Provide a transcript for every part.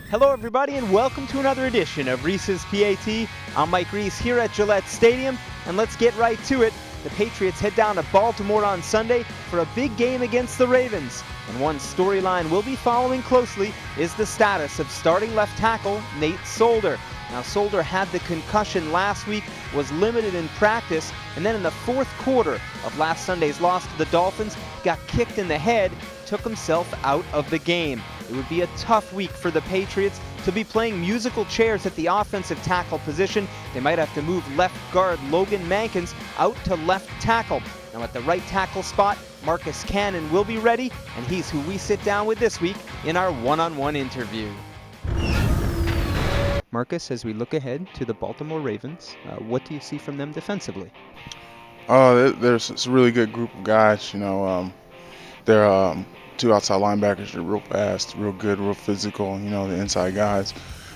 Hello everybody and welcome to another edition of Reiss's P.A.T. I'm Mike Reiss here at Gillette Stadium, and let's get right to it. The Patriots head down to Baltimore on Sunday for a big game against the Ravens. And one storyline we'll be following closely is the status of starting left tackle Nate Solder. Now Solder had the concussion last week, was limited in practice, and then in the fourth quarter of last Sunday's loss to the Dolphins, got kicked in the head, took himself out of the game. It would be a tough week for the Patriots to be playing musical chairs at the offensive tackle position. They might have to move left guard Logan Mankins out to left tackle. Now at the right tackle spot, Marcus Cannon will be ready, and he's who we sit down with this week in our one-on-one interview. Marcus, as we look ahead to the Baltimore Ravens, what do you see from them defensively? There's a really good group of guys. They're two outside linebackers. They're real fast, real good, real physical. The inside guys.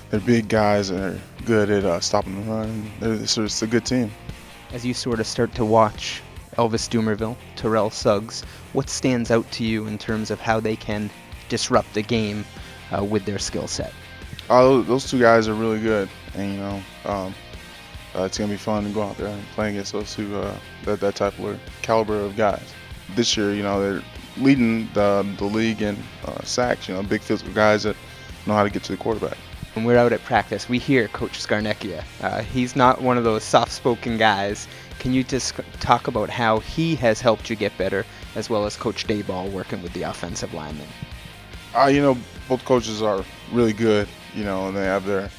They're big guys and they're good at stopping the run. It's just a good team. As you sort of start to watch Elvis Dumervil, Terrell Suggs, what stands out to you in terms of how they can disrupt the game with their skill set? Those two guys are really good, and it's gonna be fun to go out there and play against those two, that type of caliber of guys. This year, they're leading the league in sacks. Big physical guys that know how to get to the quarterback. When we're out at practice, we hear Coach Scarnecchia. He's not one of those soft-spoken guys. Can you just talk about how he has helped you get better, as well as Coach Dayball working with the offensive linemen? Both coaches are really good. And they have their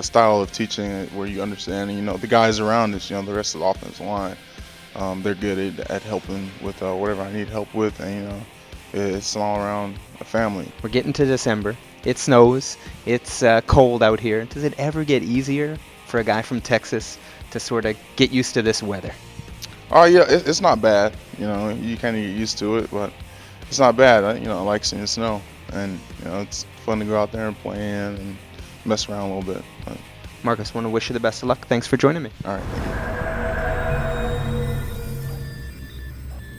style of teaching where you understand. The guys around us, the rest of the offensive line, they're good at helping with whatever I need help with, and it's all around a family. We're getting to December. It snows. It's cold out here. Does it ever get easier for a guy from Texas to sort of get used to this weather? Oh yeah, it's not bad. You kind of get used to it, but it's not bad. I like seeing the snow, and it's fun to go out there and play in and mess around a little bit. Marcus, want to wish you the best of luck. Thanks for joining me. All right, thank you.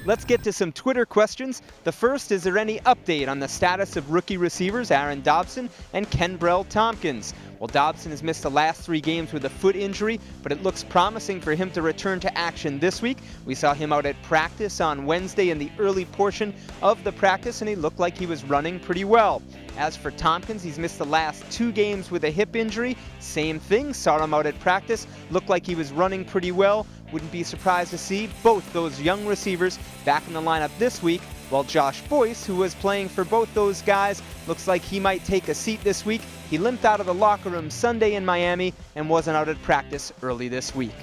Let's get to some Twitter questions. The first, is there any update on the status of rookie receivers Aaron Dobson and Kenbrell Tompkins? Well, Dobson has missed the last 3 games with a foot injury, but it looks promising for him to return to action this week. We saw him out at practice on Wednesday in the early portion of the practice, and he looked like he was running pretty well. As for Tompkins, he's missed the last 2 games with a hip injury. Same thing, saw him out at practice, looked like he was running pretty well. Wouldn't be surprised to see both those young receivers back in the lineup this week, while Josh Boyce, who was playing for both those guys, looks like he might take a seat this week. He limped out of the locker room Sunday in Miami and wasn't out at practice early this week.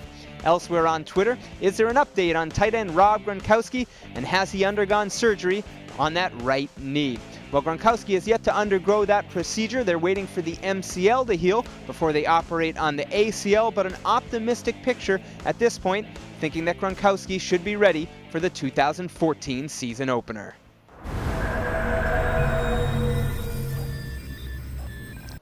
Elsewhere on Twitter, is there an update on tight end Rob Gronkowski, and has he undergone surgery on that right knee? Well, Gronkowski has yet to undergo that procedure. They're waiting for the MCL to heal before they operate on the ACL, but an optimistic picture at this point, thinking that Gronkowski should be ready for the 2014 season opener.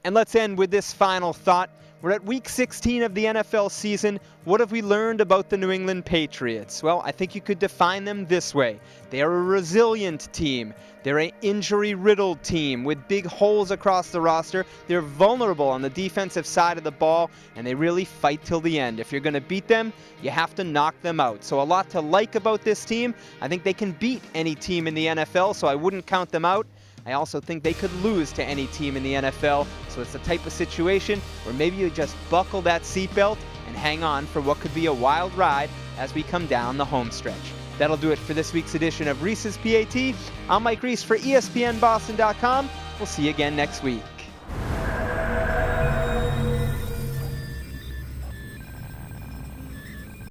And let's end with this final thought. We're at week 16 of the NFL season. What have we learned about the New England Patriots? Well, I think you could define them this way. They are a resilient team. They're an injury-riddled team with big holes across the roster. They're vulnerable on the defensive side of the ball, and they really fight till the end. If you're going to beat them, you have to knock them out. So a lot to like about this team. I think they can beat any team in the NFL, so I wouldn't count them out. I also think they could lose to any team in the NFL, so it's the type of situation where maybe you just buckle that seatbelt and hang on for what could be a wild ride as we come down the home stretch. That'll do it for this week's edition of Reiss's P.A.T. I'm Mike Reiss for ESPNBoston.com. We'll see you again next week.